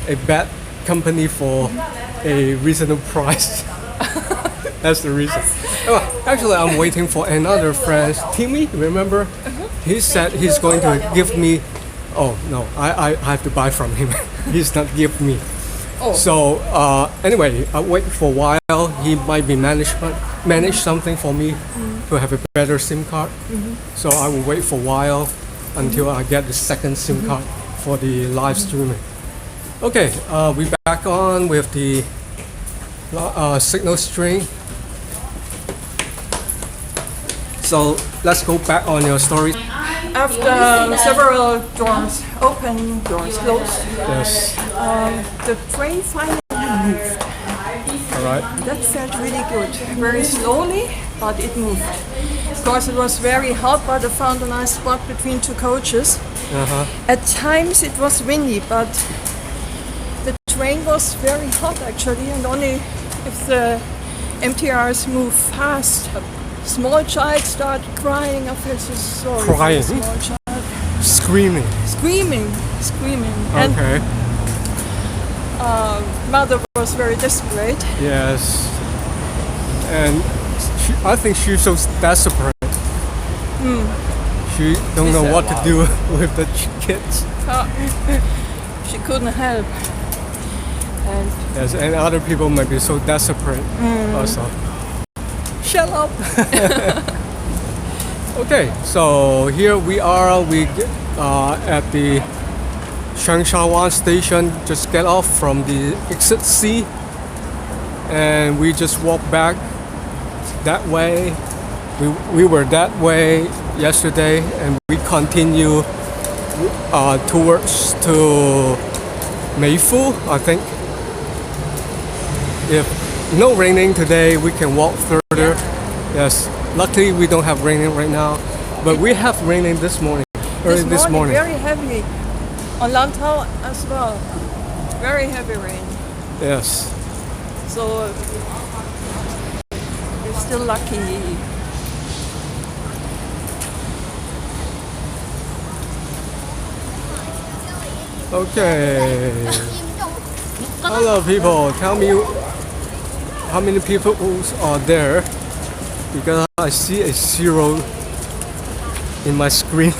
a bad company for a reasonable price. That's the reason. Oh, actually, I'm waiting for another friend, Timmy, remember? He said he's going to give me... Oh, no, I have to buy from him. He's not give me. Oh. So, anyway, I'll wait for a while. He might be manage something for me to have a better SIM card. So I will wait for a while until I get the second SIM card for the live streaming. Okay, we're back on with the signal string. So let's go back on your story. After several doors open, doors closed, Yes. the train finally moved. All right. That felt really good. Very slowly, but it moved. Of course, it was very hot, but I found a nice spot between two coaches. At times it was windy, but the train was very hot actually, and only if the MTRs move fast. A small child started crying. I feel so sorry. Crying? For the small child. Screaming. Screaming. Okay. And mother was very desperate. Yes. And I think she's so desperate. She don't know what to do with the kids. She couldn't help. And Yes, and other people might be so desperate also. Shut up. Okay, so here we are. We at the Changshawan station. Just get off from the exit C, and we just walk back that way. We were that way yesterday, and we continue towards to Meifu, I think. If no raining today, we can walk further. Yes, luckily we don't have raining right now, but we have raining this morning. Early this morning. very heavy. On Lantau as well. Very heavy rain. Yes. So we're still lucky. Okay. Hello, people. Tell me how many people are there, because I see a 0 in my screen.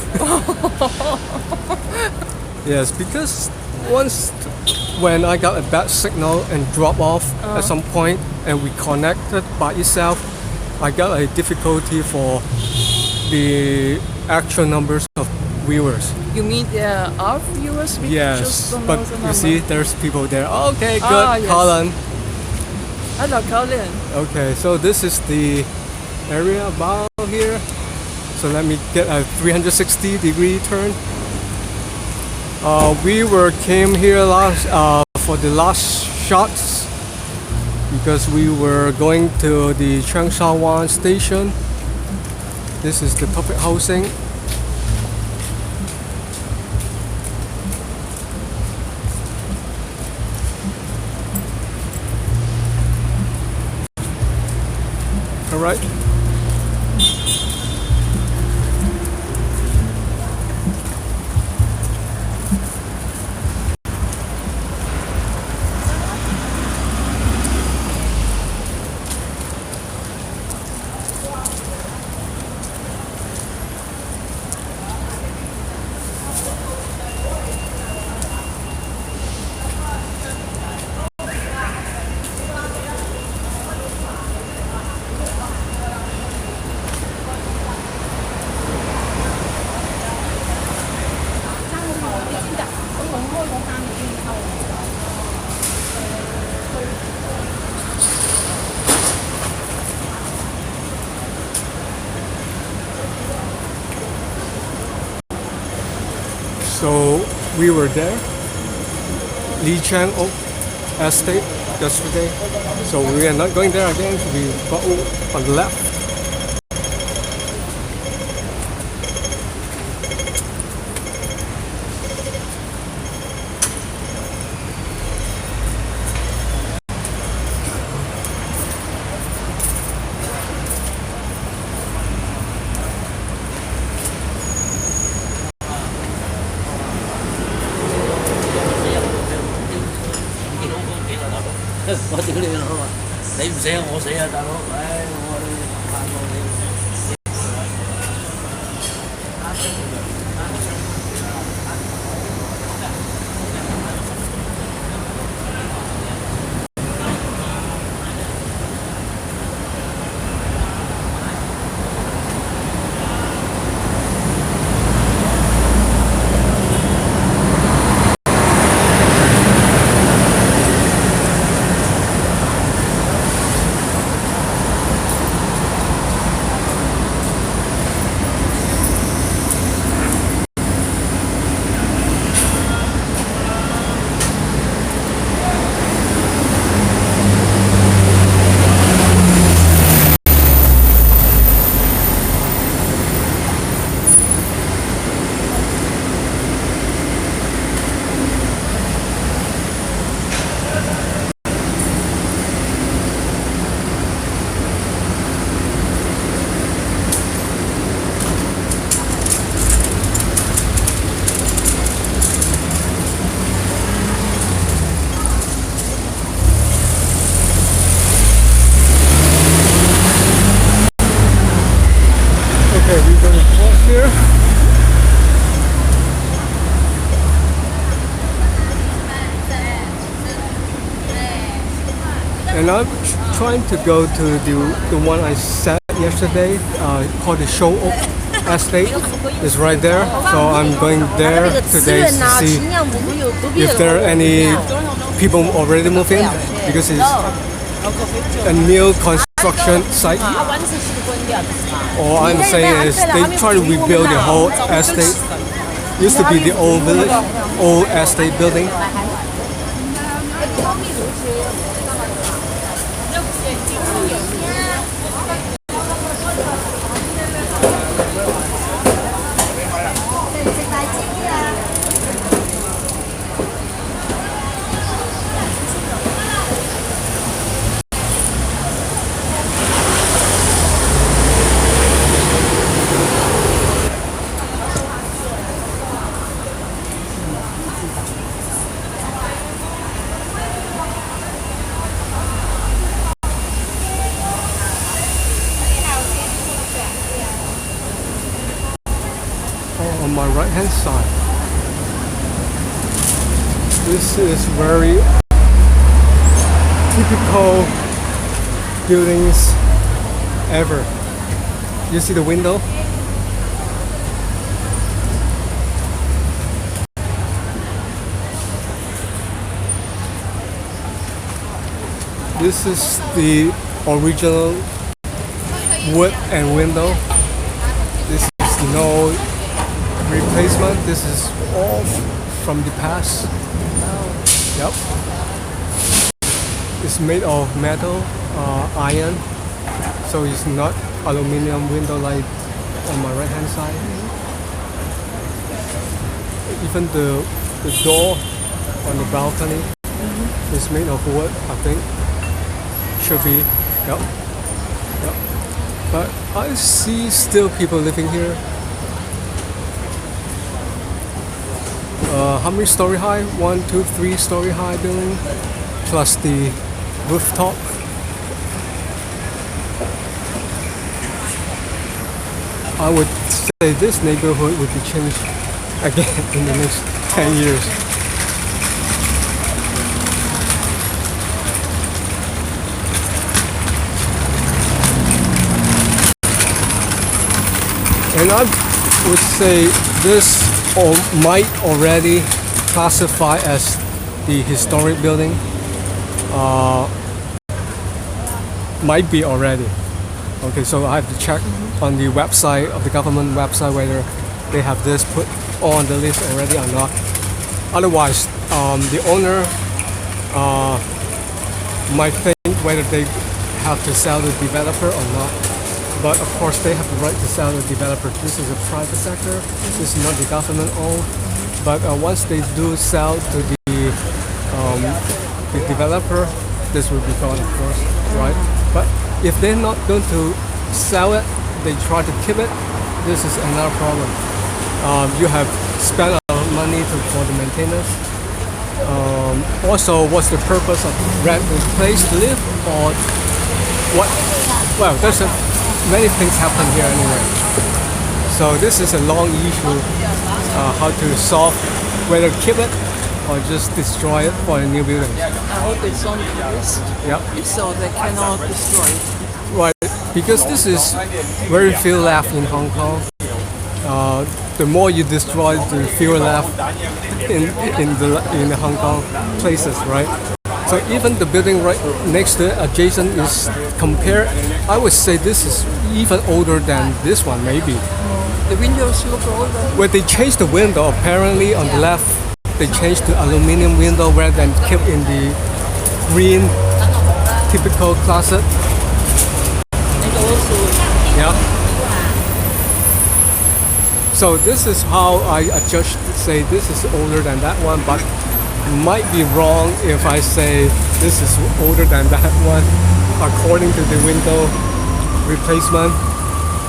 Yes, because once when I got a bad signal and drop off at some point and we connected by itself, I got a difficulty for the actual numbers of viewers. You mean there are viewers? We Yes, just don't but know the you number. see, there's people there. Okay, good, Yes. Colin. Hello, Kowloon. Okay, so this is the area about here. So let me get a 360-degree turn. We came here for the last shots because we were going to the Changshawan station. This is the public housing. All right. So we were there, Lee Chang Oak Estate yesterday. So we are not going there again. We go on the left. 我屌你老母！你唔死我死啊，大佬！唉，我哋盼望你。Okay, we're gonna cross here. And I'm trying to go to the one I said yesterday, called the Show Oak Estate. It's right there, so I'm going there today to see if there are any people already moved in, because it's a new construction site. All I'm saying is they try to rebuild the whole estate. Used to be the old village, old estate building. On my right hand side, this is very typical buildings ever. You see the window? This is the original wood and window. This is no replacement. This is all from the past. Yep. It's made of metal, iron, so it's not aluminum window like on my right hand side. Even the door on the balcony is made of wood, I think. Should be. Yep. Yep. But I see still people living here. How many story high? 1, 2, 3 story high building, plus the rooftop. I would say this neighborhood would be changed again in the next 10 years. And I would say this might already classify as the historic building. Might be already. Okay, so I have to check on the website of the government website whether they have this put on the list already or not. Otherwise, the owner might think whether they have to sell the developer or not. But of course, they have the right to sell the developer. This is a private sector. This is not the government owned. But once they do sell to the developer, this will be gone, of course, right? But if they're not going to sell it, they try to keep it. This is another problem. You have spent a lot of money for the maintenance. also, what's the purpose of renting a place to live, or what? Well, many things happen here anyway. So this is a long issue, how to solve, whether keep it or just destroy it for a new building. I hope it's on the list, Yeah. so they cannot destroy it. Right, because this is very few left in Hong Kong. The more you destroy, the fewer left in the Hong Kong places, right? So even the building right next to it, adjacent, is compared. I would say this is even older than this one, maybe. The windows look older. When they changed the window, apparently on the left, they changed to aluminum window rather than keep in the green, typical classic. And also, Yeah. So this is how I adjust, say this is older than that one, but might be wrong if I say this is older than that one according to the window replacement.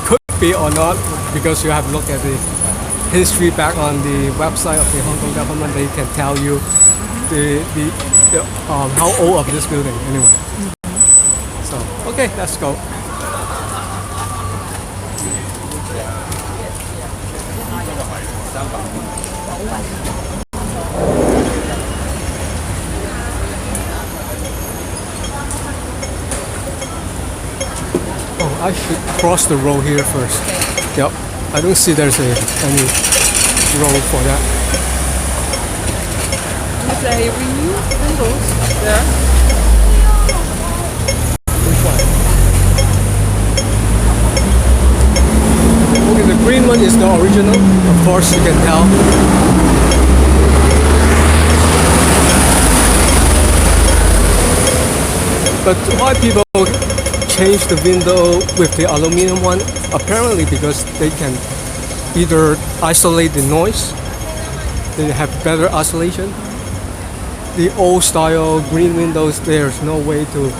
Could be or not, because you have to look at the history back on the website of the Hong Kong government. They can tell you how old of this building anyway. So okay, let's go. Oh, I should cross the road here first. Yep. I don't see there's any road for that. if they renew windows there, Which one? Okay, the green one is the original. Of course, you can tell. But why people change the window with the aluminum one? Apparently because they can either isolate the noise, they have better isolation. The old style green windows, there's no way to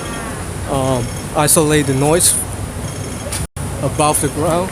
isolate the noise above the ground.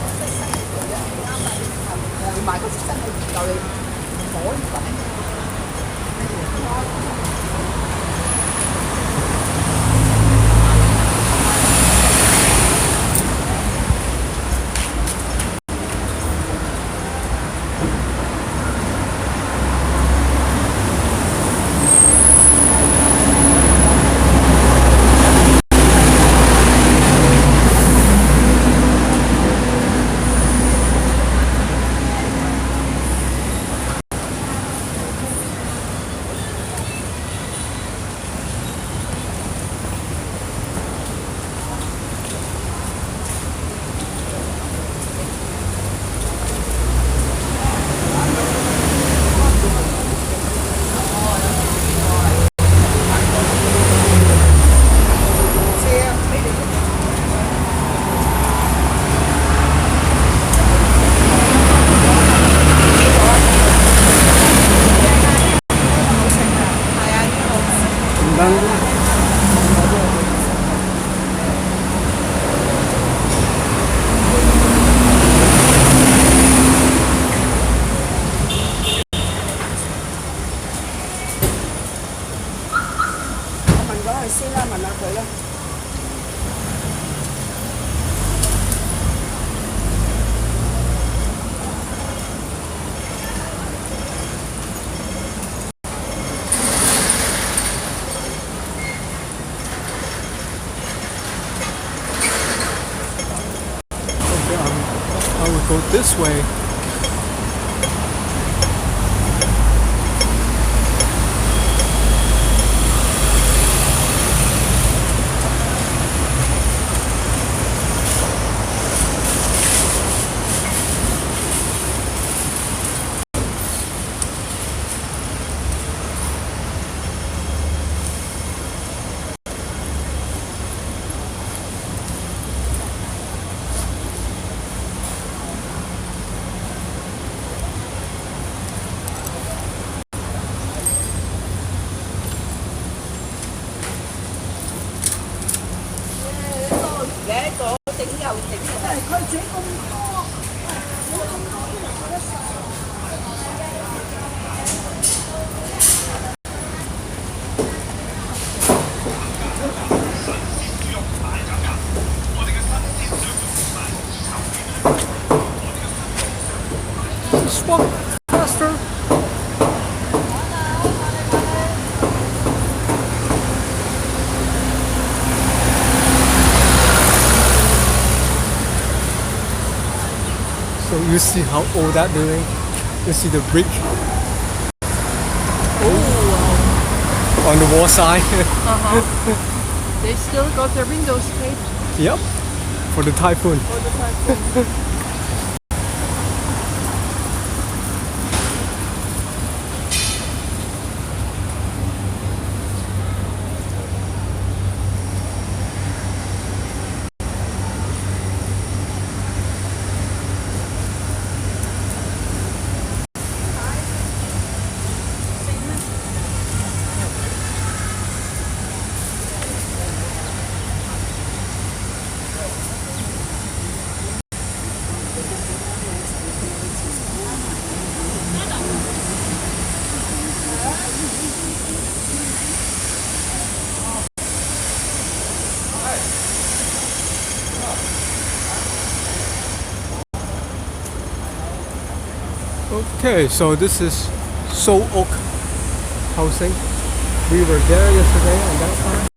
I would go this way. walk faster. So you see how old that building? You see the brick on the wall side. They still got their windows taped Yep, for the typhoon. for the typhoon. Okay, so this is Seoul Oak housing. We were there yesterday on that side.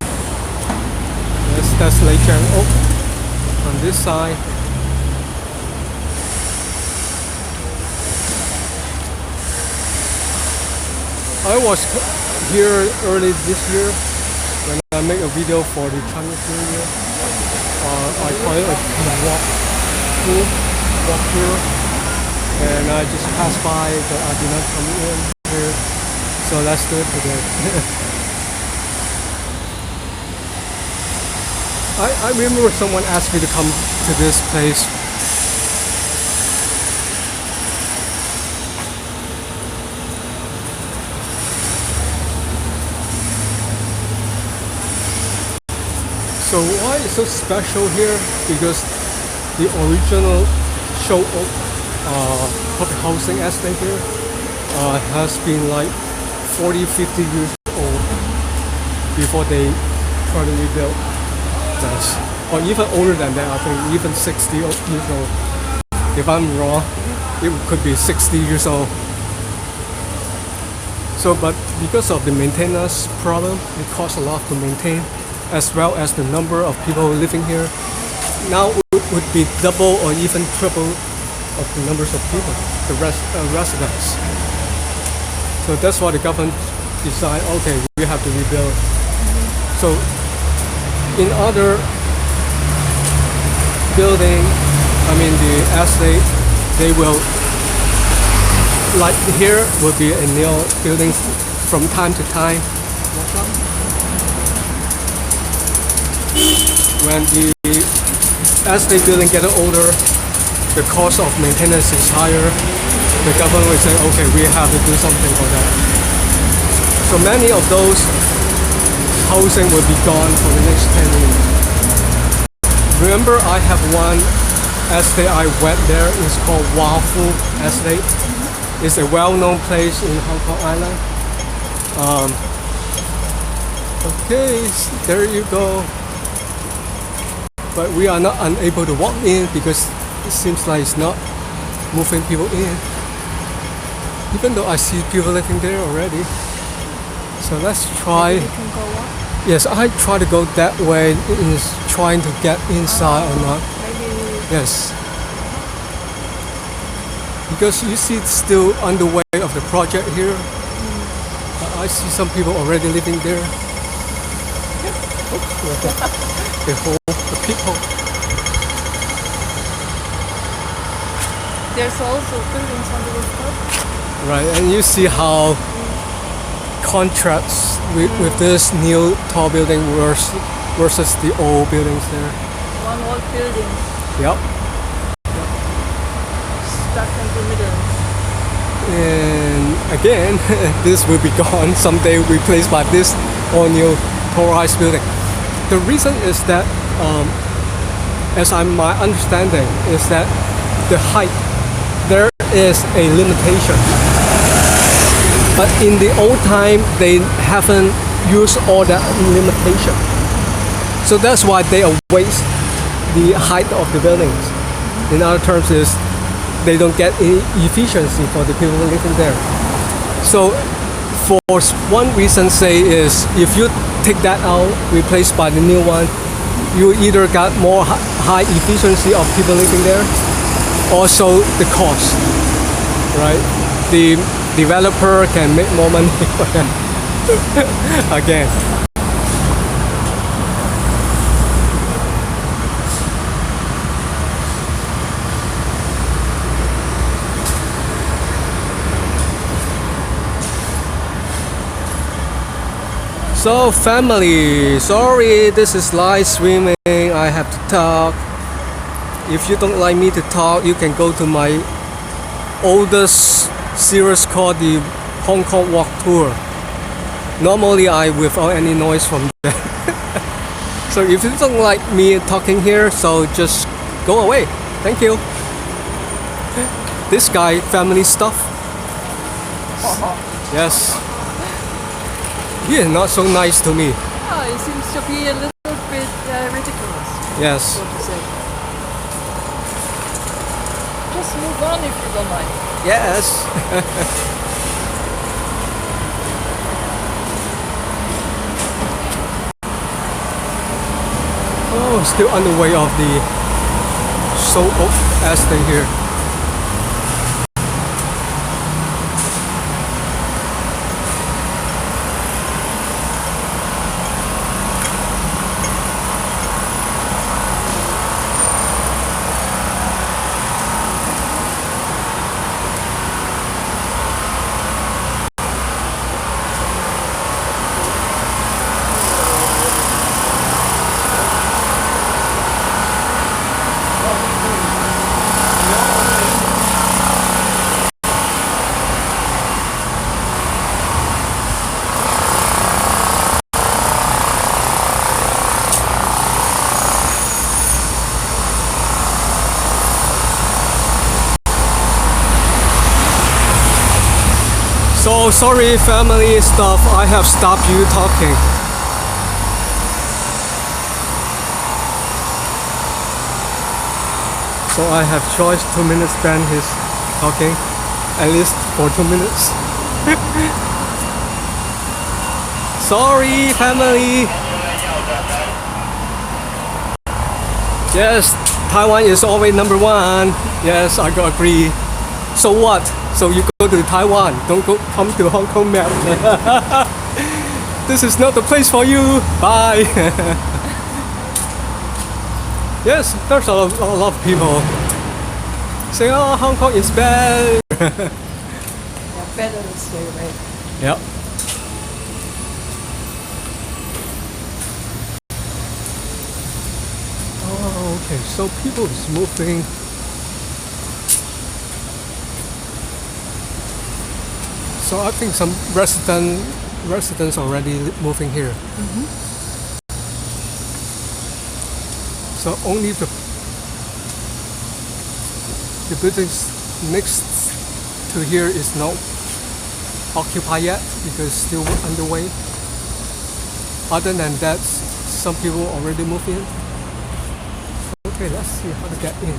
That's Lake Chang Oak on this side. I was here early this year when I made a video for the Chinese New Year. I call it a walk through. And I just passed by, but I did not come in here. So let's do it today. I remember someone asked me to come to this place. So why it's so special here? Because the original Seoul Oak public housing estate here has been like 40-50 years old before they try to rebuild this, or even older than that. I think even 60 years old. If I'm wrong, it could be 60 years old. So, but because of the maintenance problem, it costs a lot to maintain, as well as the number of people living here. Now it would be double or even triple of the numbers of people, the residents. So that's why the government decided, okay, we have to rebuild. So in other building, I mean the estate, they will, like here will be a new buildings from time to time. When the estate building get older, the cost of maintenance is higher. The government will say, okay, we have to do something for that. So many of those housing will be gone for the next 10 years. Remember, I have one estate I went there. It's called Wafu Estate. It's a well-known place in Hong Kong Island. Okay, there you go. But we are not unable to walk in because it seems like it's not moving people in, even though I see people living there already. So let's try. Maybe we can go up. Yes, I try to go that way. Is trying to get inside or not. Maybe. Yes, because you see it's still underway of the project here. I see some people already living there. The people. There's also buildings on the rooftop. Right, and you see how contrasts with this new tall building versus the old buildings there. One old building Yep. stuck in the middle. And again, this will be gone someday, replaced by this all new tall-rise building. The reason is that, as my understanding, is that the height, there is a limitation. But in the old time, they haven't used all that limitation. So that's why they await the height of the buildings. In other terms, is they don't get any efficiency for the people living there. So for one reason say is if you take that out, replaced by the new one, you either got more high efficiency of people living there, also the cost, right? The developer can make more money again. So family, sorry, this is live streaming, I have to talk. If you don't like me to talk, you can go to my oldest series called the Hong Kong Walk Tour. Normally I without any noise from there. So if you don't like me talking here, so just go away. Thank you. This guy, family stuff. Yes. He is not so nice to me. Oh, it seems to be a little bit ridiculous. Yes. So to say. Just move on if you don't mind. Yes. Oh, still on the way of the Seoul Oak estate here. So sorry family stuff, I have stopped you talking. So I have choice 2 minutes spent his talking, at least for 2 minutes. Sorry family. Yes, Taiwan is always number one. Yes, I agree. So what? So you go to Taiwan, don't come to Hong Kong map. This is not the place for you. Bye. Yes, there's a lot of people saying, oh, Hong Kong is bad. Yeah, better to stay away. Yep. Oh, okay, so people is moving. So I think some residents already moving here. Mm-hmm. So only the buildings next to here is not occupied yet because it's still underway. Other than that, some people already moved in. Okay, let's see how to get in.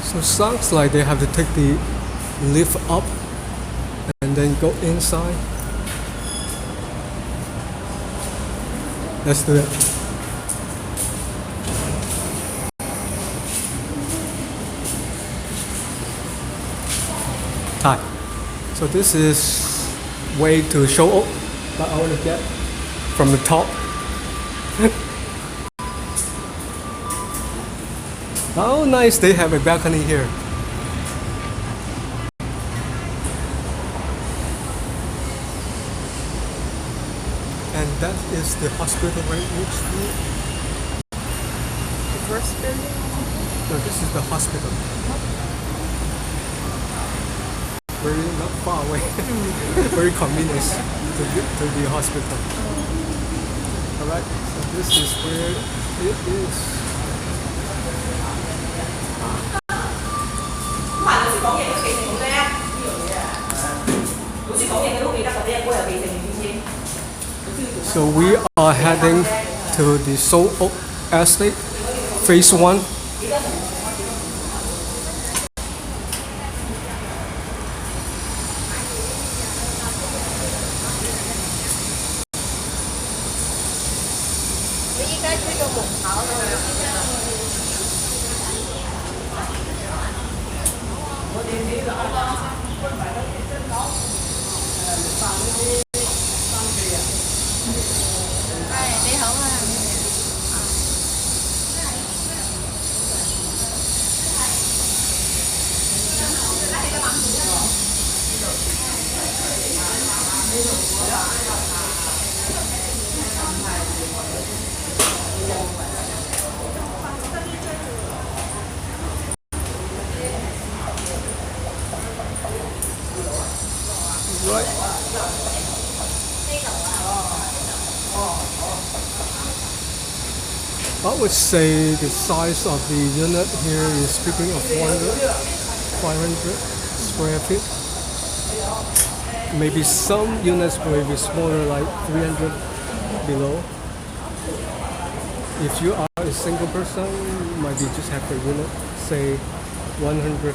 So sounds like they have to take the lift up and then go inside. Let's do it. Hi. So this is way to show up, but I want to get from the top. Oh, nice, they have a balcony here. And that is the hospital right next to it. The first building? No, this is the hospital. Very not far away. Very convenient to the hospital. correct. So this is where it is. So we are heading to the Seoul Oak Estate, Phase 1. Right. I would say the size of the unit here is speaking of 500 square feet. Maybe some units may be smaller, like 300 below. If you are a single person, you might be just have the unit, say 150 to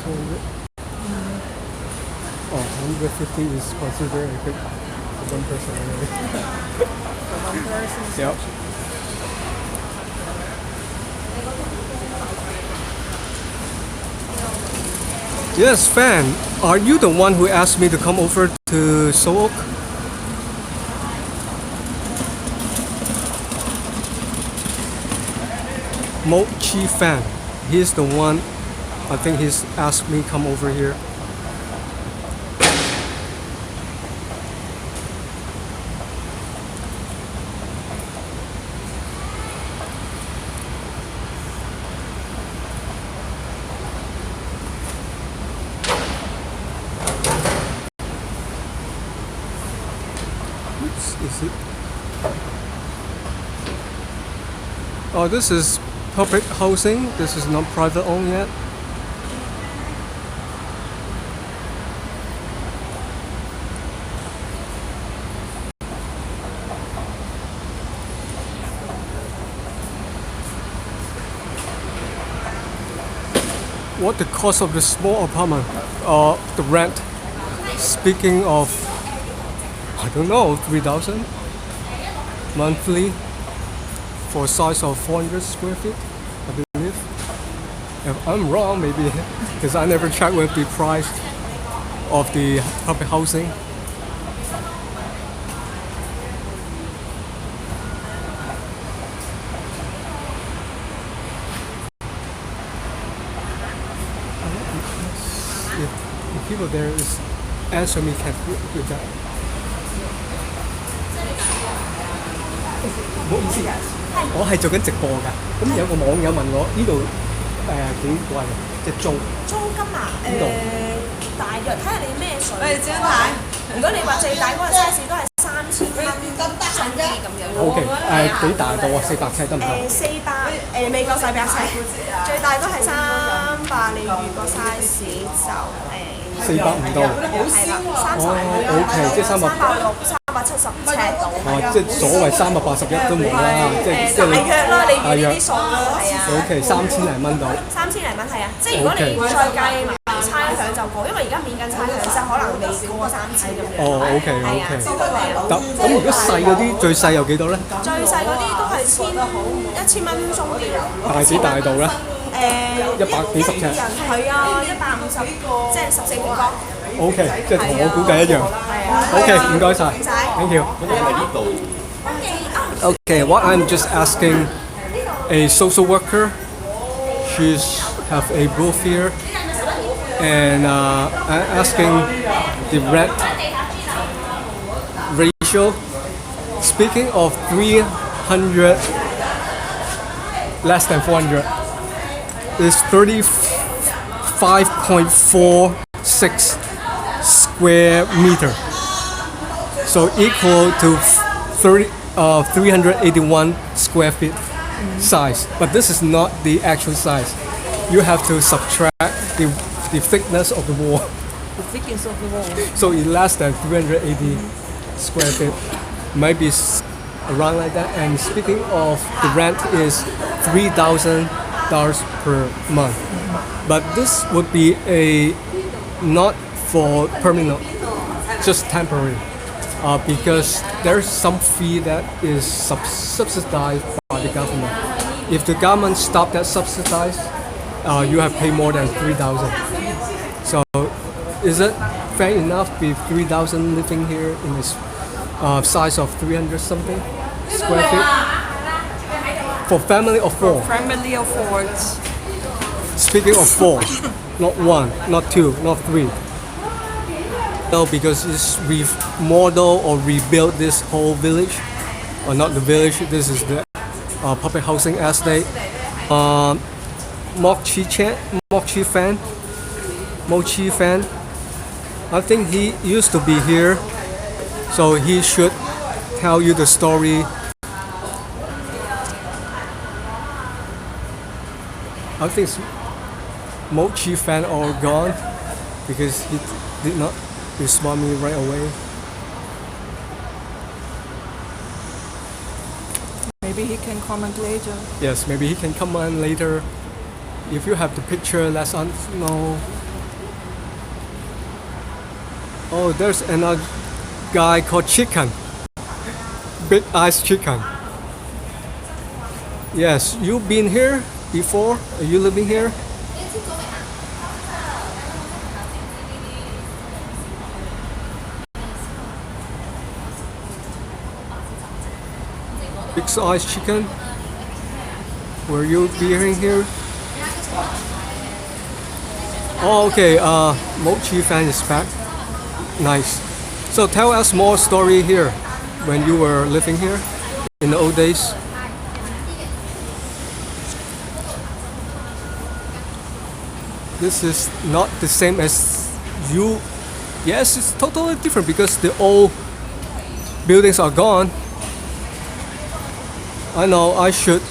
200. Oh, 150 is considered a big for one person already. For one person. Yep. Yes, Fan, are you the one who asked me to come over to Seoul Oak? Mochi Fan. He's the one, I think he's asked me come over here. Is it? Oh, this is public housing. This is not private owned yet. What the cost of the small apartment? The rent. Speaking of, I don't know, 3,000 monthly for a size of 400 square feet, I believe. If I'm wrong, maybe, because I never checked with the price of the public housing. If the people there is answer me can with that. 唔好意思，我係做緊直播㗎。咁有個網友問我呢度幾貴啊？即係租金啊？大約睇下你咩水。張太，如果你話最大嗰個 size 都係3000蚊新啲咁樣。O K， 幾大到啊？400尺得唔得？400未夠400尺，最大都係300，你預個 size 就400唔到。係啦，O K， 即係360、370尺度。即係所謂381都冇啦，即係大約啦，你預呢啲數啦，係啊。O K， 3000零蚊到。3000零蚊係啊，即係如果你再計埋差餉就過，因為而家免緊差餉，就可能未過3000咁樣。哦，O K，O K。得，咁如果細嗰啲最細有幾多咧？最細嗰啲都係1000蚊鬆啲啦。大幾大度咧？100幾十尺。係啊，150即係14平方。O K， 即係同我估計一樣。O K， 唔該晒 ，Thank you。Okay, what I'm just asking a social worker. She's have a booth here, and I'm asking the rent ratio. Speaking of 300, less than 400, is 35.46 square meter. So equal to 381 square feet size, but this is not the actual size. You have to subtract the thickness of the wall. The thickness of the wall. So it's less than 380 square feet, maybe around like that. And speaking of the rent is $3,000 per month, but this would be a not for permanent, just temporary, because there's some fee that is subsidized by the government. If the government stop that subsidize, you have paid more than 3,000. So is it fair enough with 3,000 living here in this size of 300 something square feet? For family of four? Family of four. Speaking of four, not one, not two, not three. No, because it's remodel or rebuild this whole village, or not the village. This is the public housing estate. Mochi fan. I think he used to be here, so he should tell you the story. I think Mochi fan all gone because he did not respond me right away. Maybe he can comment later. Yes, maybe he can comment later. If you have the picture, let us know. Oh, there's another guy called Chicken. Big Eyes Chicken. Yes, you've been here before? Are you living here? Big Eyes Chicken. Were you being here? Oh, okay. Mochi fan is back. Nice. So tell us more story here when you were living here in the old days. This is not the same as you. Yes, it's totally different because the old buildings are gone. I know I should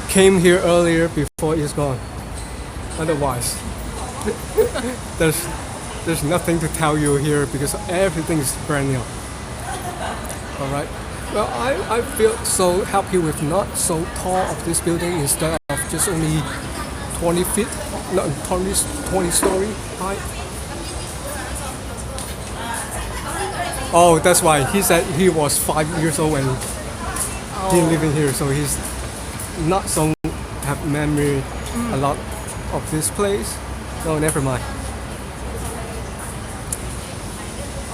came here earlier before it's gone. Otherwise, there's nothing to tell you here because everything is brand new. All right. Well, I feel so happy with not so tall of this building instead of just only 20 feet, not 20 story high. Oh, that's why he said he was 5 years old when he living here, so he's not so have memory a lot of this place. No, never mind.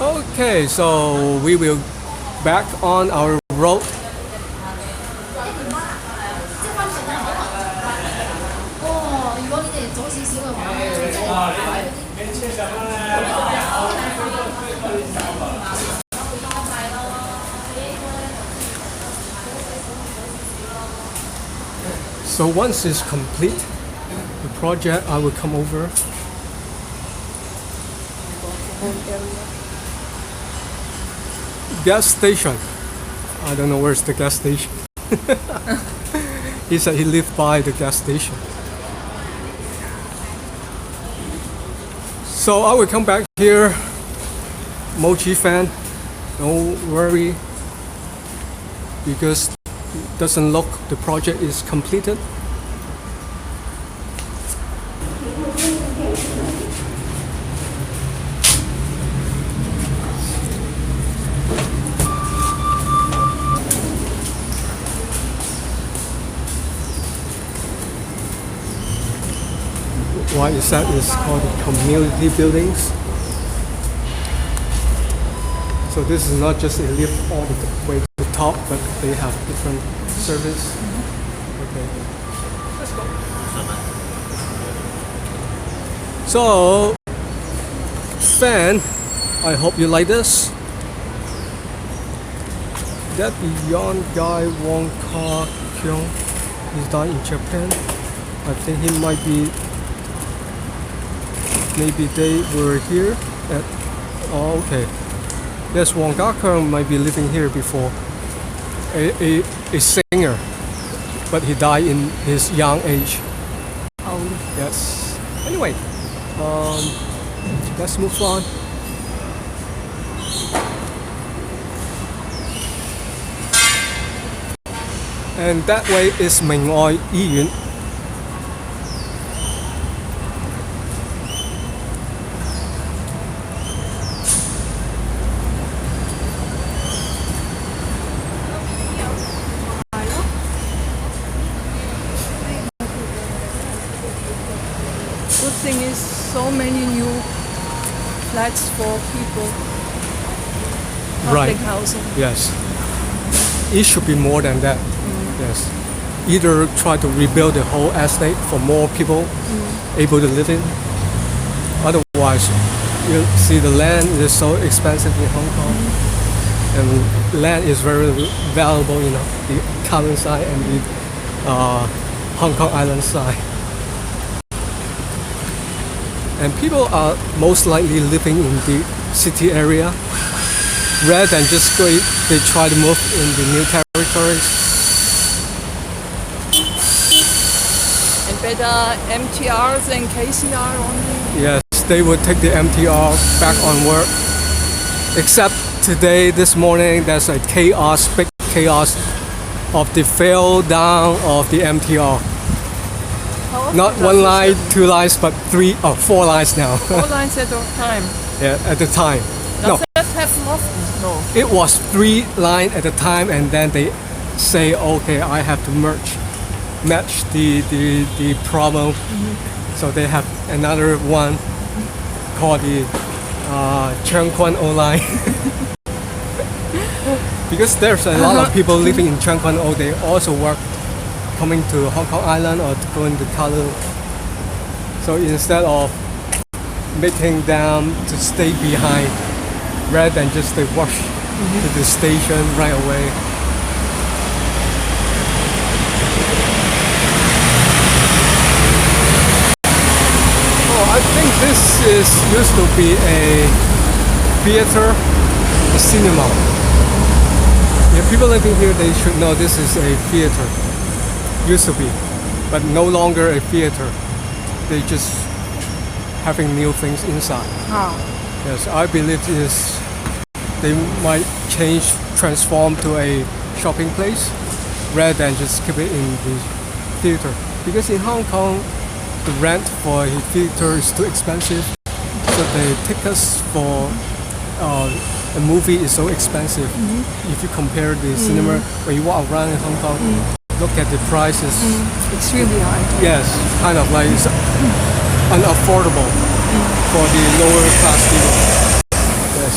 Okay, so we will back on our road. So once it's complete, the project, I will come over. Gas station. I don't know where's the gas station. He said he lived by the gas station. So I will come back here. Mochi fan, don't worry, because it doesn't look the project is completed. Why is that? It's called community buildings. So this is not just a lift all the way to the top, but they have different service. Okay. Let's go. So, fan, I hope you like this. That young guy, Wong Kar Kyung, he's died in Japan. I think he might be. Maybe they were here at. Oh, okay. Yes, Wong Gakeng might be living here before. A singer, but he died in his young age. Oh, Yes. Anyway, let's move on. And that way is Minh Oi Y Yuan. good thing is so many new flats for people. Public Right. housing. Yes. It should be more than that. Yes. Either try to rebuild the whole estate for more people able to live in. Otherwise, you see the land is so expensive in Hong Kong. And land is very valuable in the Kowloon side and the Hong Kong Island side. And people are most likely living in the city area rather than just they try to move in the new territories. And better MTRs and KCR only. Yes, they would take the MTR back on work. Except today, this morning, there's a chaos, big chaos of the fail down of the MTR. How often Not does one this line, happen? 2 lines, but 3 or 4 lines now. 4 lines at a time. Yeah, at the time. Does No, that happen often? No. it was 3 lines at a time, and then they say, okay, I have to match the problem. So they have another one called the Cheung Kwan O line. Because there's a lot of people living in Cheung Kwan O, they also work coming to Hong Kong Island or going to Kowloon. So instead of making them to stay behind, rather than just they rush to the station right away. I think this used to be a theater, a cinema. If people living here, they should know this is a theater. Used to be, but no longer a theater. They just having new things inside. Yes, I believe they might transform to a shopping place rather than just keep it in the theater. Because in Hong Kong, the rent for a theater is too expensive. So the tickets for a movie is so expensive. If you compare the cinema, when you walk around in Hong Kong, look at the prices. It's really high. Yes, kind of like it's unaffordable for the lower class people. Yes.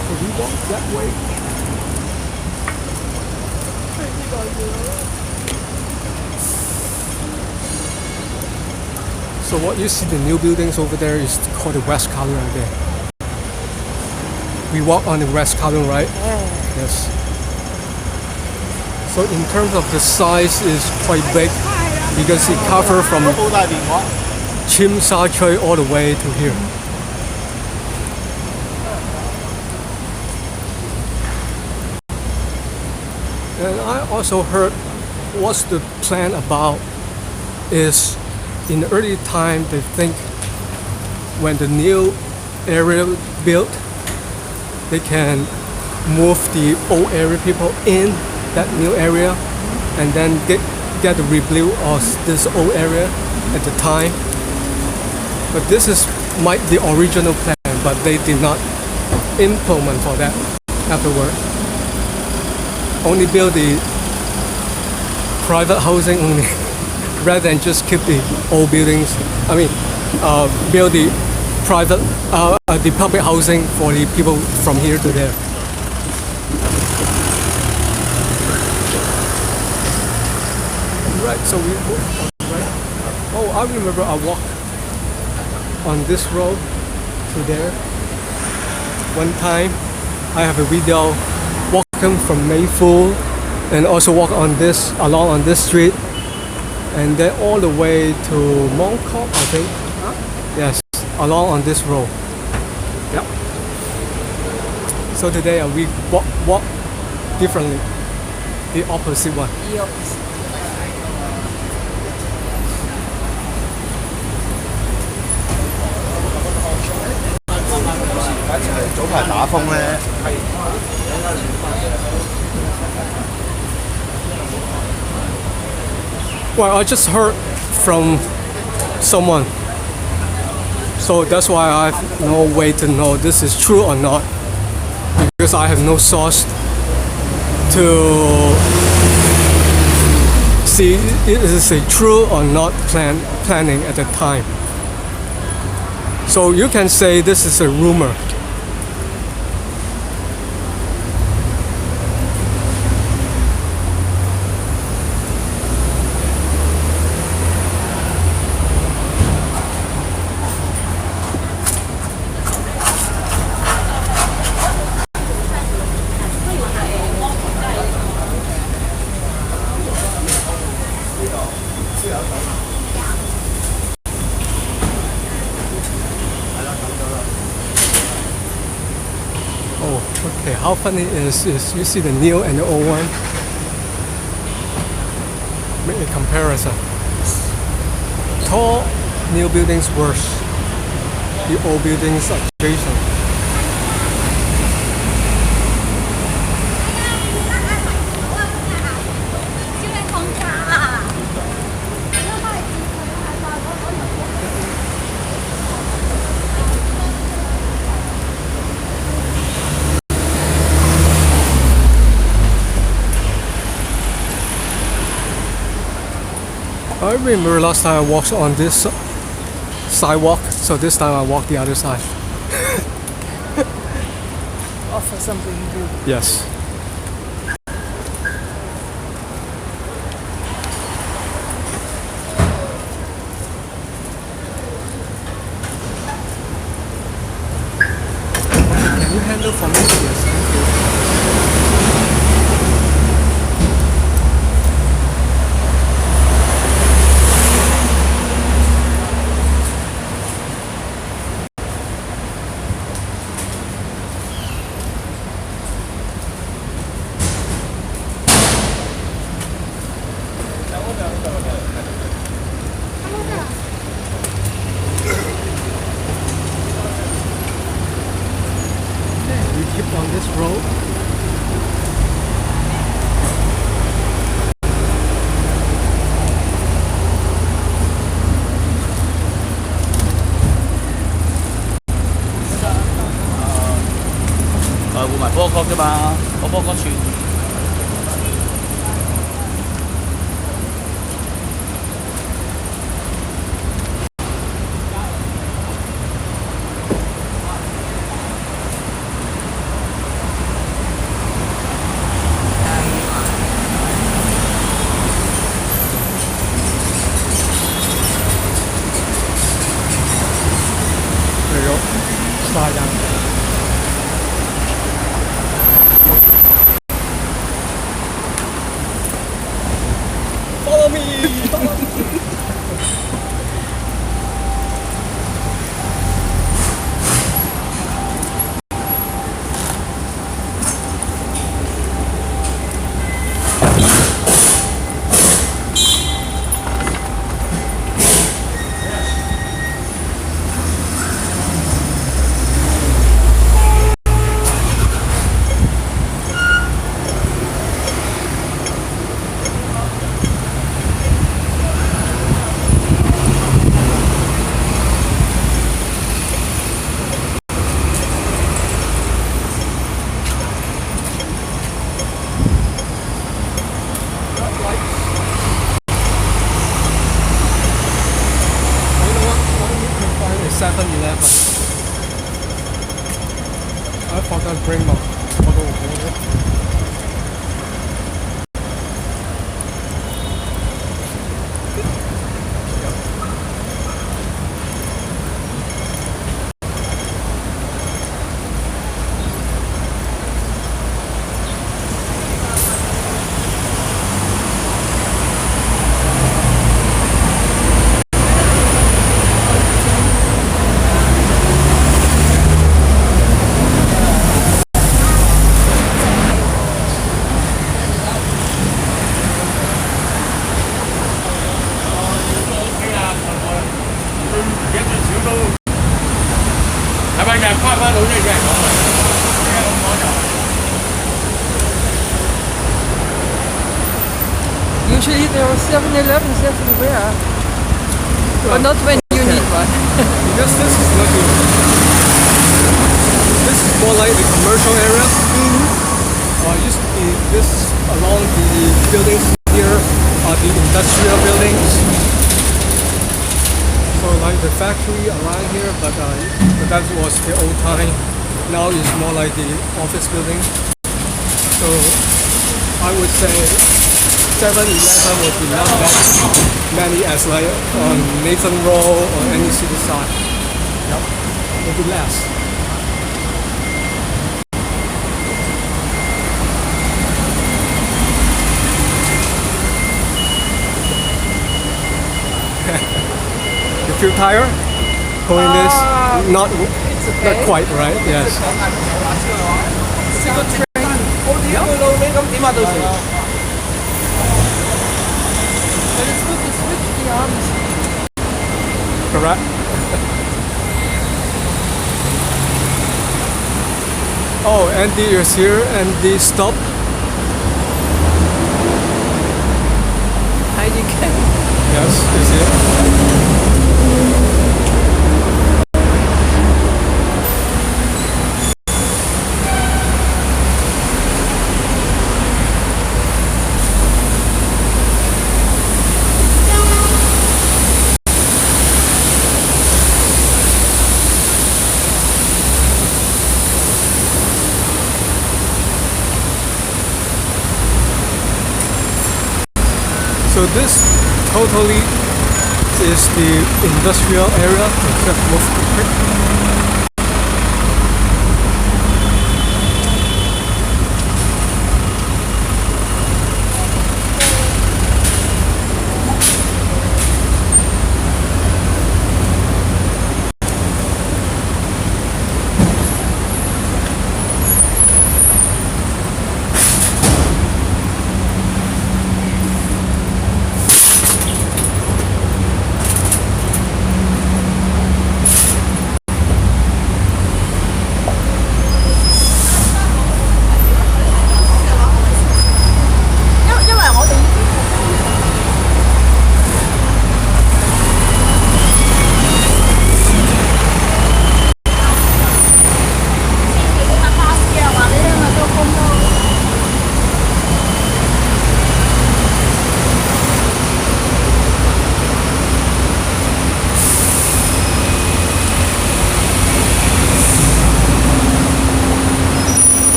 So we walk that way. So what you see the new buildings over there is called the West Kowloon again. We walk on the West Kowloon, right? Yes. So in terms of the size is quite big because it covers from Tsim Sha Tsui all the way to here. And I also heard what's the plan about is in the early time they think when the new area built, they can move the old area people in that new area and then get the rebuild of this old area at the time. But this is the original plan, but they did not implement for that afterward. Only build the private housing only, rather than just keep the old buildings. I mean, build the private, the public housing for the people from here to there. Right, so we walk, right? Oh, I remember I walked on this road to there. One time, I have a video walking from Mayfu and also walk along on this street and then all the way to Mongkok, I think. Yes, along on this road. Yep. So today we walk differently, the opposite one. The opposite. 早排打風咧， Well, I just heard from someone, so that's why I have no way to know this is true or not, because I have no source to see is it true or not planning at the time. So you can say this is a rumor. Oh, okay. How funny is you see the new and the old one? Make a comparison. Tall new buildings worse. The old buildings adjacent. I remember last time I walked on this sidewalk, so this time I walk the other side. Offer something new. Yes. Can you handle for me? Yes, thank you. We keep on this road.換埋波角啫嘛，個波角串。There you go. Slide down. Follow me! I forgot to bring my bottle of water. There are 7-Elevens everywhere. But not when you need one. Because this is not the. This is more like the commercial area. Used to be this along the buildings here are the industrial buildings. So like the factory around here, but that was the old time. Now it's more like the office building. So I would say 7-Eleven would be not that many as like on Nathan Road or any city side. Yep, maybe less. You feel tired? Going this? Not quite, right? Yes. It's a good train. But it's good to switch the arms. Correct. Oh, Andy is here. Andy, stop. Heidi can. Yes, is here. So this totally is the industrial area, except most of the creek.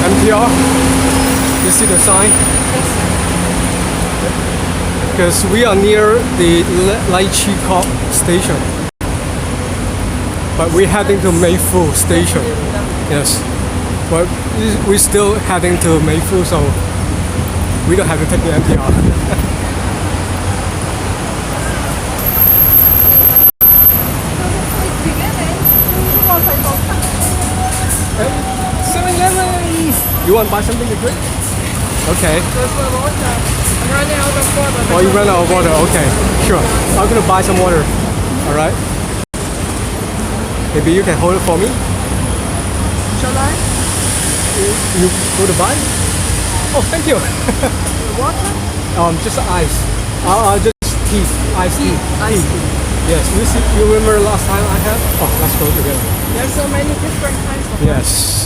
NPR, you see the sign? Because we are near the Lychee Kok station, but we're heading to Meifu station. Yes, but we're still heading to Meifu, so we don't have to take the NPR. 7-Eleven! You want to buy something to drink? Okay. There's no water. I'm running out of water. Oh, you ran out of water. Okay, sure. I'm gonna buy some water. All right. Maybe you can hold it for me. Shall I? You go to buy? Oh, thank you. Water? Just ice. Just tea. Iced tea. Iced tea. Yes. You remember last time I had? Oh, let's go together. There's so many different kinds of Yes.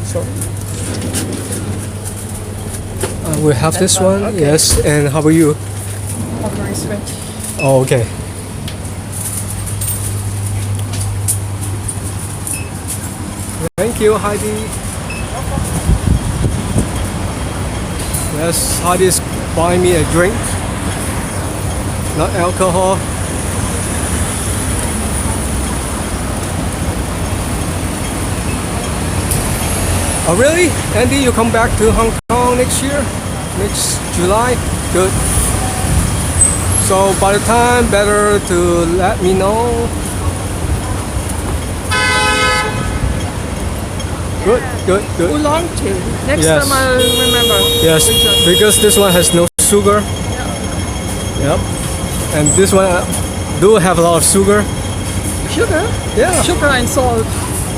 So we have this one. Okay. Yes. And how about you? Very sweet. Oh, okay. Thank you, Heidi. Yes, Heidi's buying me a drink. Not alcohol. Oh really? Andy, you come back to Hong Kong next year? Next July? Good. So by the time, better to let me know. Good, good, good. Oolong tea. Next Yes. time I'll remember. Yes, because this one has no sugar. Yep. And this one do have a lot of sugar. Sugar? Yeah. Sugar and salt.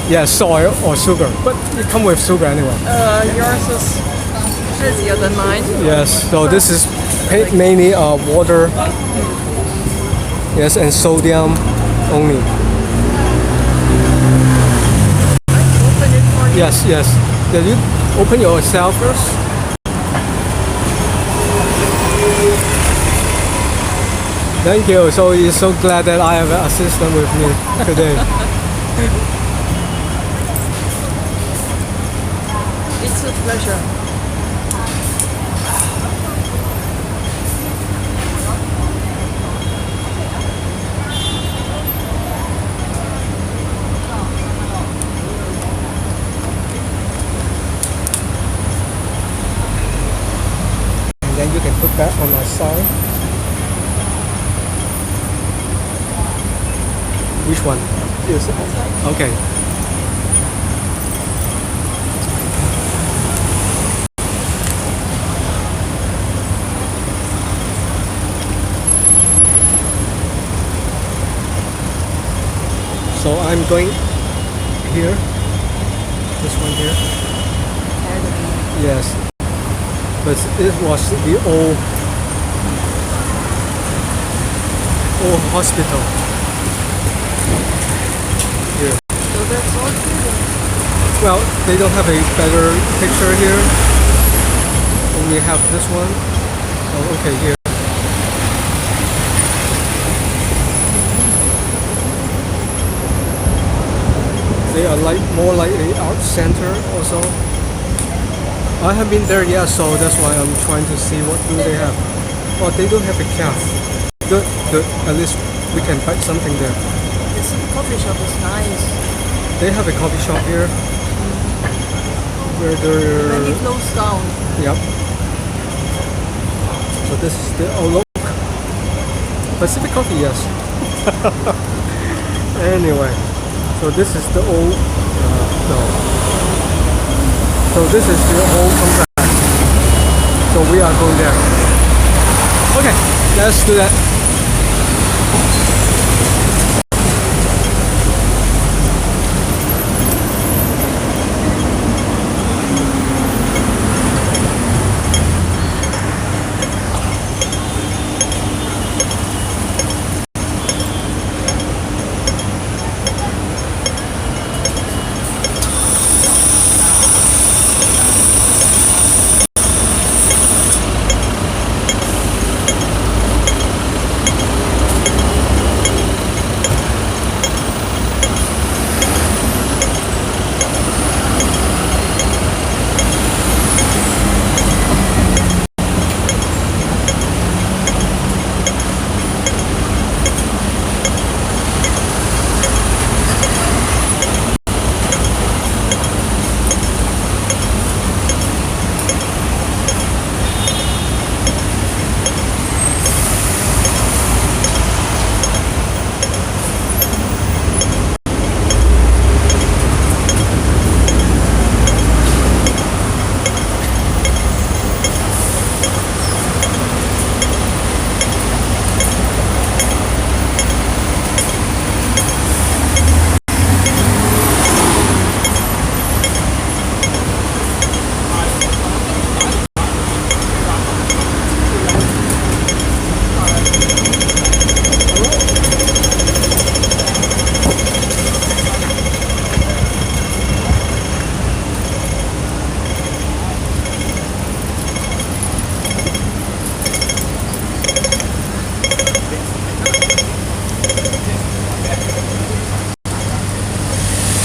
Yes, soy or sugar, but it come with sugar anyway. Yours is healthier than mine. Yes, so this is mainly water. Yes, and sodium only. Open it for you. Yes, yes. Did you open yourself first? Thank you. So you're so glad that I have an assistant with me today. It's a pleasure. And then you can put that on my side. Which one? Yes. Okay. So I'm going here. This one here. Yes. But it was the old hospital. Here. So that's all good. Well, they don't have a better picture here. Only have this one. Oh, okay, here. They are more like a art center also. I haven't been there yet, so that's why I'm trying to see what do they have. Oh, they don't have a cafe. Good, good. At least we can buy something there. This coffee shop is nice. They have a coffee shop here. Where Then they're... it closed down. Yep. So this is the look. Pacific Coffee, yes. Anyway, so this is the old. No. So this is the old complex. So we are going there. Okay, let's do that.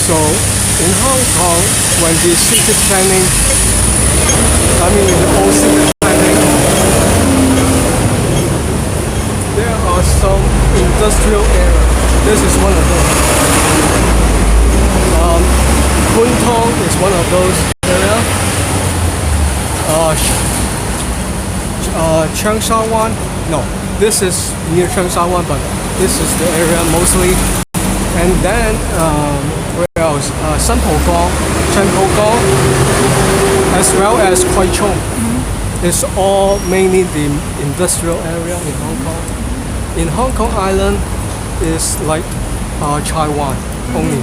So in Hong Kong, when the city planning, the old city planning, there are some industrial areas. This is one of them. Kowloon is one of those areas. Changsha Wan, no, this is near Changsha Wan, but this is the area mostly. And then where else? Sanpo Gong, Chenpo Gong, as well as Kwai Chung. It's all mainly the industrial area in Hong Kong. In Hong Kong Island, is like Taiwan only.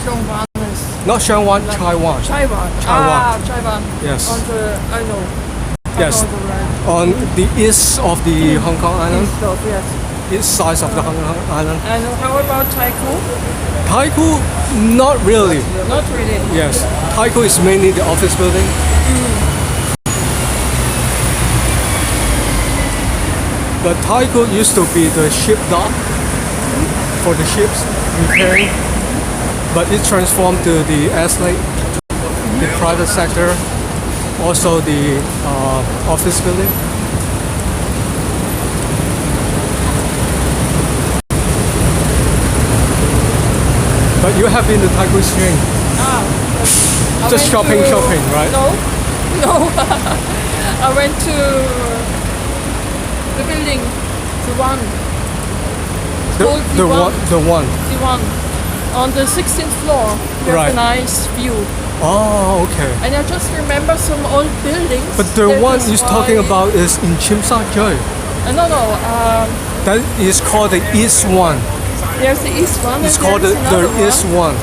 Xiongwan is Not Shanghai, Taiwan. Taiwan. Taiwan. Taiwan. Yes. On the I know. Yes. I know the right. On the east of the Hong Kong island, East, yes. east side of the Hong Kong island. And how about Taikou? Taikou, not really. Not really. Yes, Taikou is mainly the office building. But Taikou used to be the ship dock for the ships repairing, but it transformed to the airslate, the private sector, also the office building. But you have been to Taikou String. I Just went shopping, right? No. I went to the building, the one. The one. The one. On the 16th floor, we have Right. a nice view. Oh, okay. And I just remember some old buildings. But the That one is he's talking why- about is in Tsim Sha Tsui. No. That is called the East One. There's the east one. It's and called the there's another East One.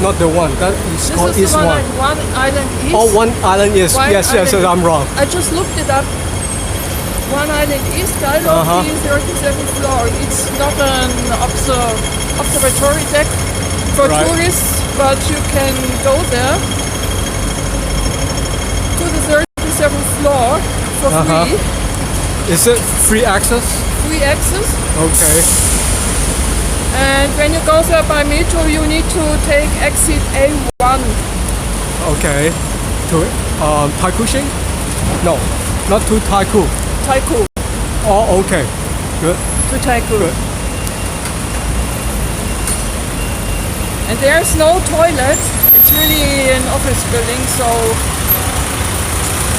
Not the one. That is This called is the East one One. at One Island East. Oh, One Island East. One Yes, Island I'm wrong. I just looked it up. One Island East, I love the 37th floor. It's not an observatory deck for Right. tourists, but you can go there to the 37th floor for free. Is it free access? Free access. Okay. And when you go there by metro, you need to take exit A1. Okay. To Taikou Shing? No, not to Taikou. Taikou. Oh, okay. Good. To Taikou. Good. And there's no toilet. It's really an office building, so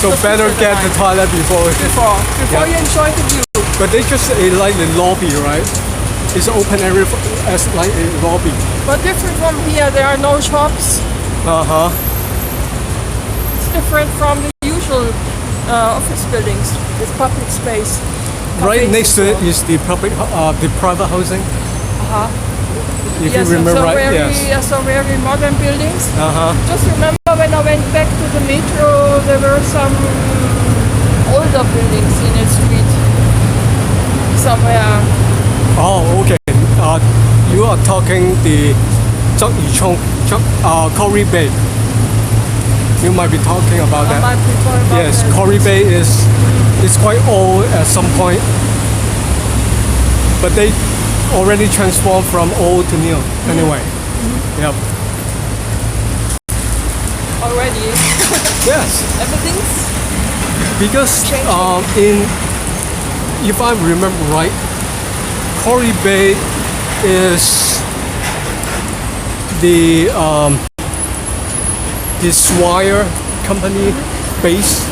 So Just better look at the get the line. toilet before. before Yeah. you enjoy the view. But they just like the lobby, right? It's open area as like a lobby. But different from here, there are no shops. It's different from the usual office buildings with public space. Right Cafes next to and it so on. is the the private housing. If Yes, you remember so right, very, yes. so very modern buildings. Uh-huh. Just remember when I went back to the metro, there were some older buildings in the street somewhere. Oh, okay. You are talking the Zhang Yichong, Corey Bay. You might be talking about I that. might be talking about Yes, that. Corey Bay is quite old at some point, but they already transformed from old to new. Anyway, yep. Already. Yes, Everything's because if I remember right, Corey Bay is the Swire company base.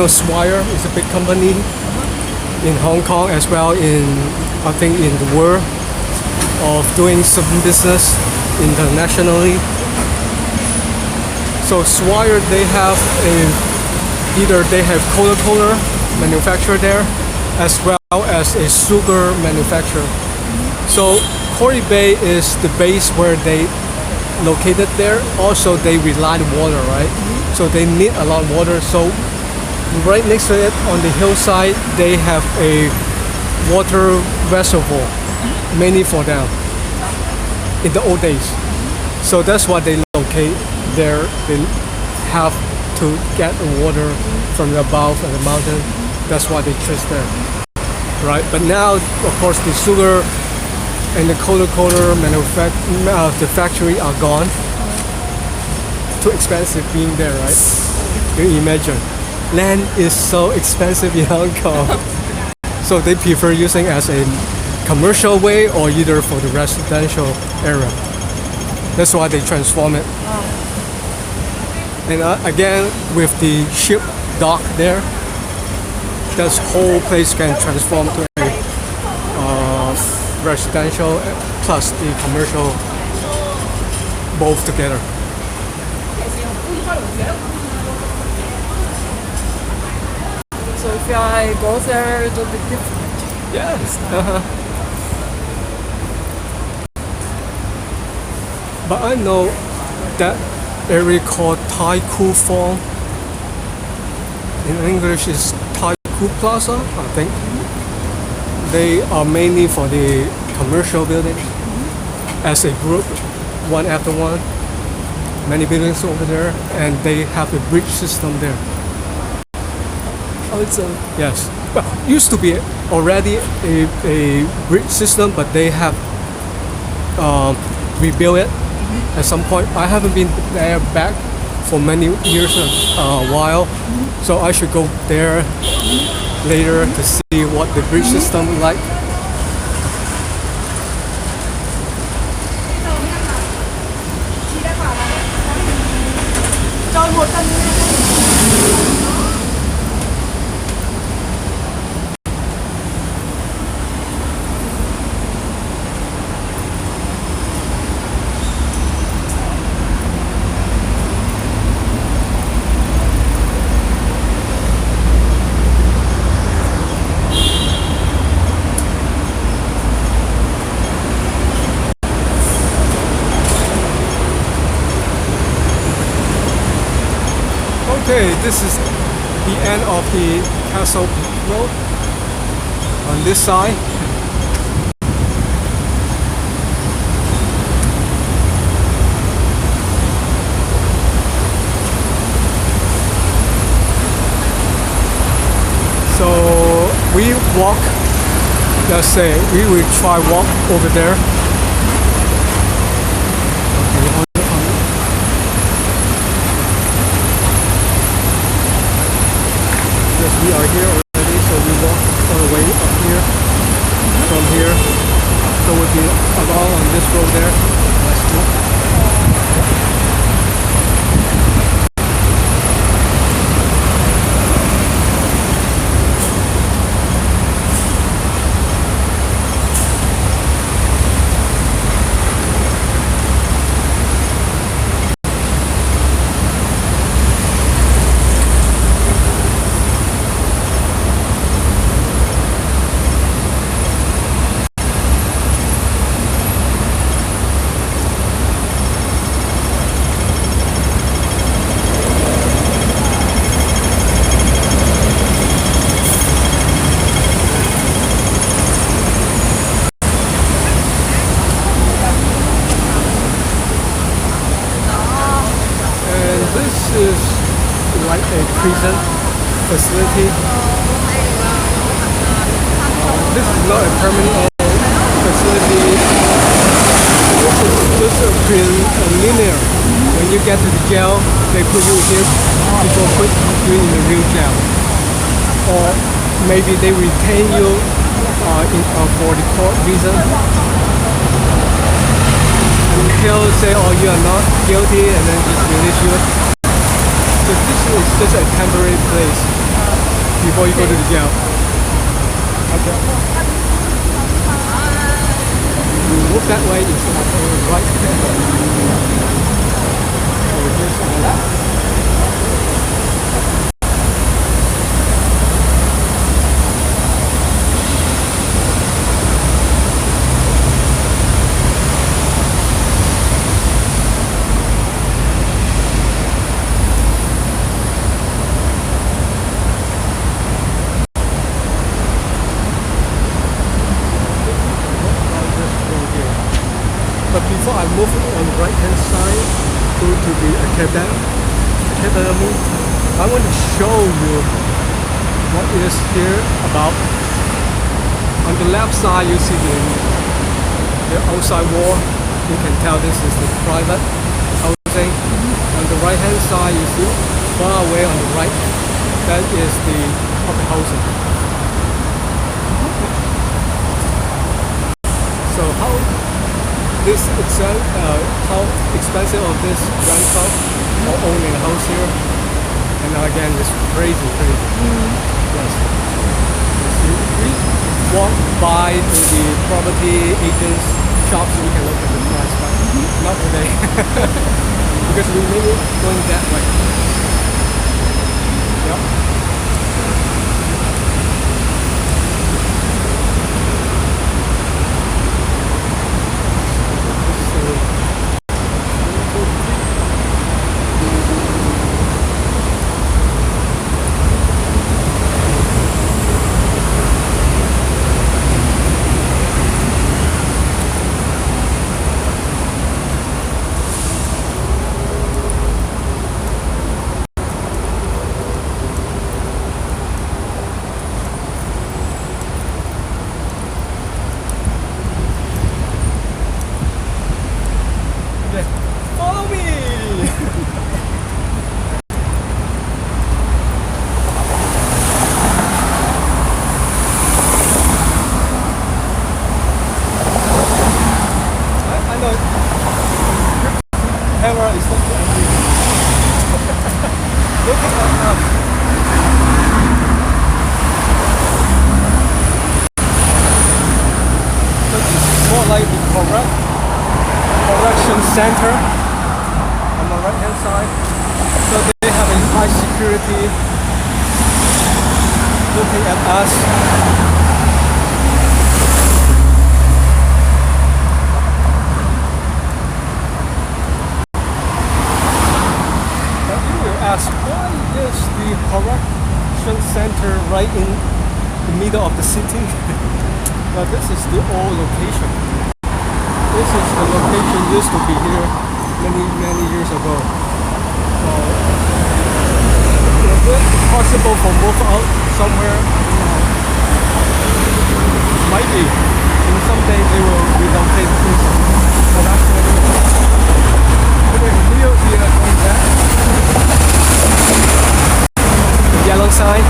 Swire is a big company in Hong Kong as well I think in the world of doing some business internationally. So Swire, they have either they have Coca-Cola manufacturer there as well as a sugar manufacturer. So Corey Bay is the base where they located there. Also they rely on water, right? So they need a lot of water. So right next to it on the hillside, they have a water reservoir, mainly for them in the old days. So that's why they locate there. They have to get the water from above the mountain. That's why they trace there, right? But now, of course, the sugar and the Coca-Cola the factory are gone. Too expensive being there, right? You imagine. Land is so expensive in Hong Kong. So they prefer using as a commercial way or either for the residential area. That's why they transform it. And again, with the ship dock there, this whole place can transform to a residential plus the commercial both together. So if I go there, it'll be different. Yes. But I know that area called Thai Koo Fong. In English is Thai Koo Plaza, I think. They are mainly for the commercial buildings as a group, one after one. Many buildings over there, and they have a bridge system there. Also. Yes. Well, used to be already a bridge system, but they have rebuilt it at some point. I haven't been there back for many years, a while, so I should go there later to see what the bridge system is like. Okay, this is the end of the castle road on this side. So we walk, let's say we will try walk over there. We are here already, so we walk all the way up here, from here, so we'll be along on this road there. Let's walk. Is like a prison facility. This is not a permanent facility. This is just a preliminary. When you get to the jail, they put you here before put you in the real jail. Or maybe they retain you for the court reason. Until say, oh, you are not guilty, and then just release you. So this is just a temporary place before you go to the jail. Okay. You move that way, it's right there. So here's before I move on the right hand side, go to the academy, I want to show you what is here about. On the left side you see the outside wall. You can tell this is the private housing. On the right hand side you see far away on the right, that is the public housing. So this itself, how expensive of this rental or owning a house here, and again it's crazy. Yes. We walk by to the property agents shops, we can look at the price, but not today because we may be going that way. Yep. center on the right hand side. So they have a high security looking at us. Ask, why is the correction center right in the middle of the city? But this is the old location. This is the location used to be here many years ago. So is it possible for move out somewhere? Might be. And someday they will relocate this. But actually, here we are going back. The yellow sign.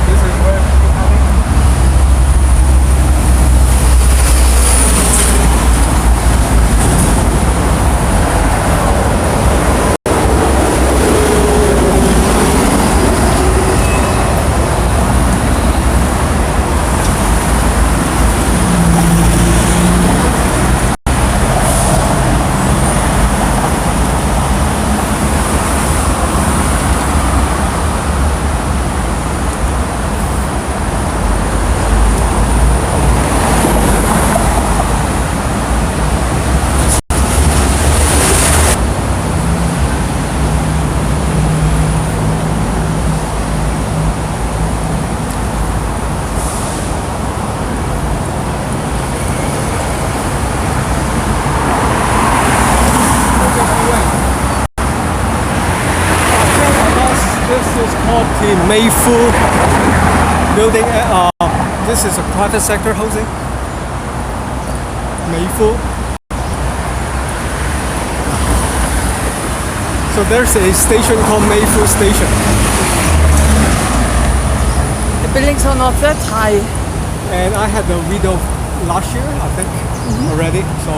This is where people coming. The Mayfu building, this is a private sector housing. Mayfu. So there's a station called Mayfu Station. The buildings are not that high. And I had the video last year, I think, already. So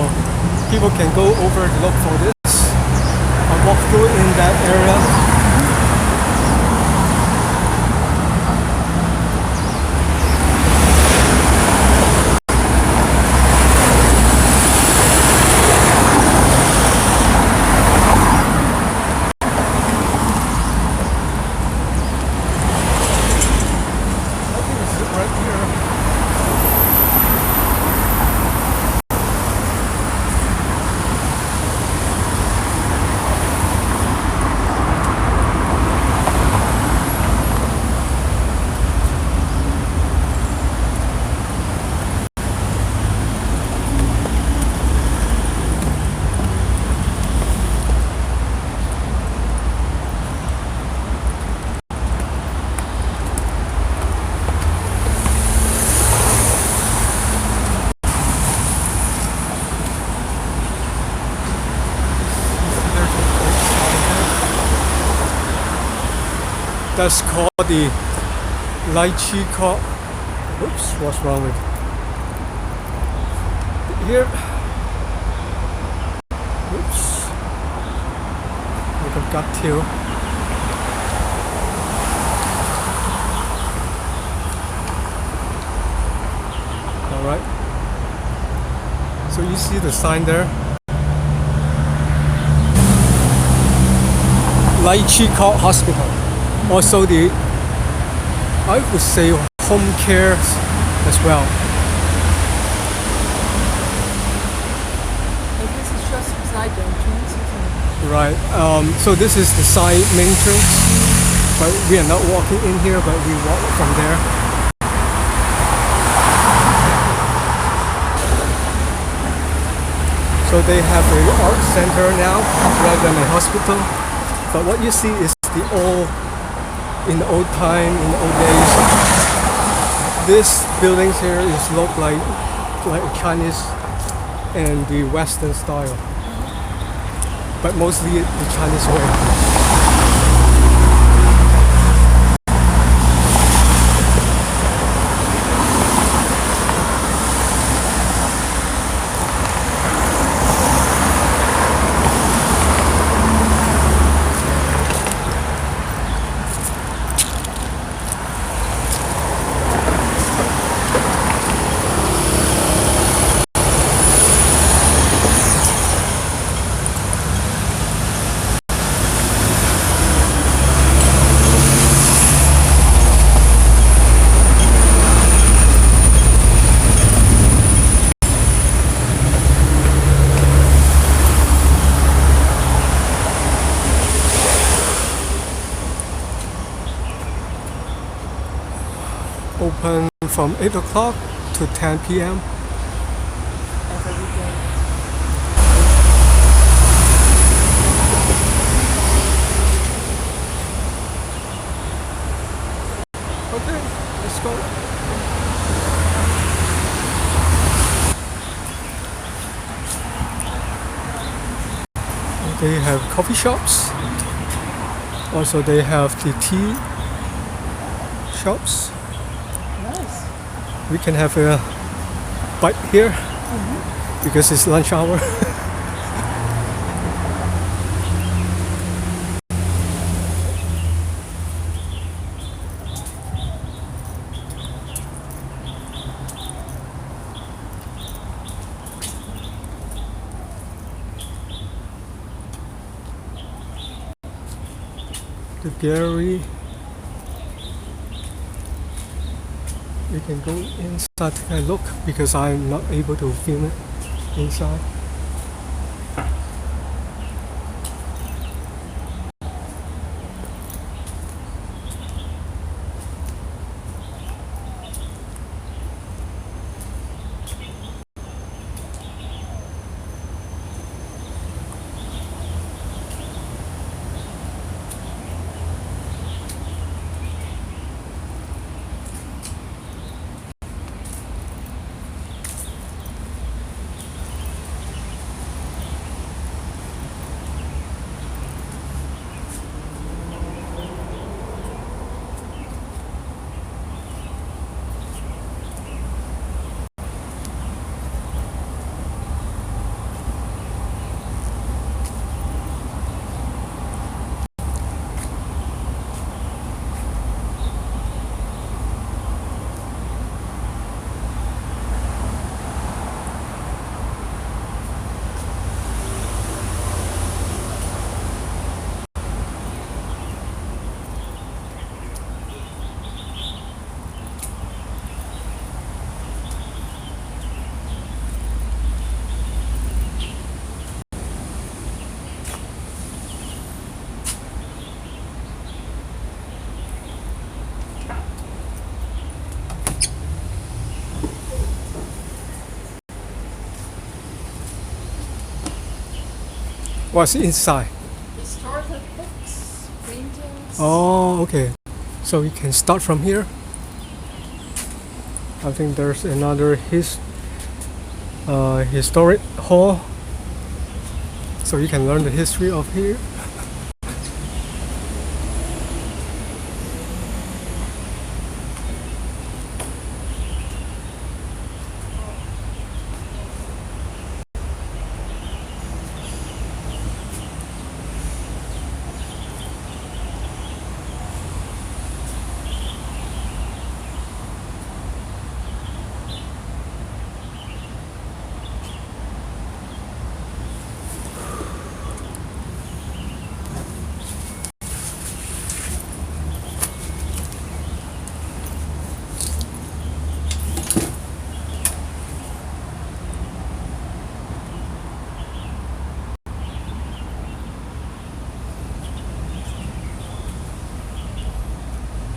people can go over to look for this. I walk through in that area. That's called the lychee crop. Oops, what's wrong with here? Oops, like a gut tail. All right. So you see the sign there. Lychee Crop Hospital. Also the, I would say, home care as well. And this is just beside the entrance, isn't it? Right. So this is the side main entrance, but we are not walking in here, but we walk from there. So they have an art center now rather than a hospital. But what you see is the old. In the old time, in the old days, this buildings here is look like Chinese and the Western style, but mostly the Chinese way. open from 8 o'clock to 10 p.m. Every weekend. Okay, let's go. They have coffee shops. Also, they have the tea shops. Nice. We can have a bite here because it's lunch hour. The gallery. We can go inside and look because I'm not able to film it inside. What's inside? Historical books, paintings. Oh, okay. So we can start from here. I think there's another historic hall. So you can learn the history of here.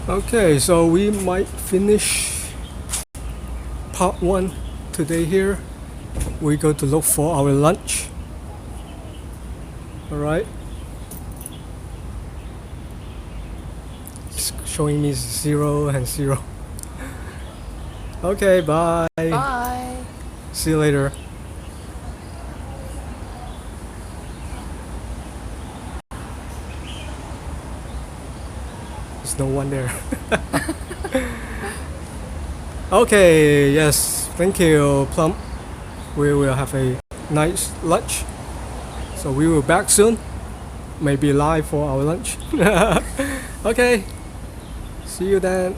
Okay, so we might finish part 1 today here. We go to look for our lunch. Alright. It's showing me 0 and 0. Okay, bye. Bye. See you later. There's no one there. Okay, yes, thank you, Plum. We will have a nice lunch. So we will back soon. Maybe live for our lunch. Okay, see you then.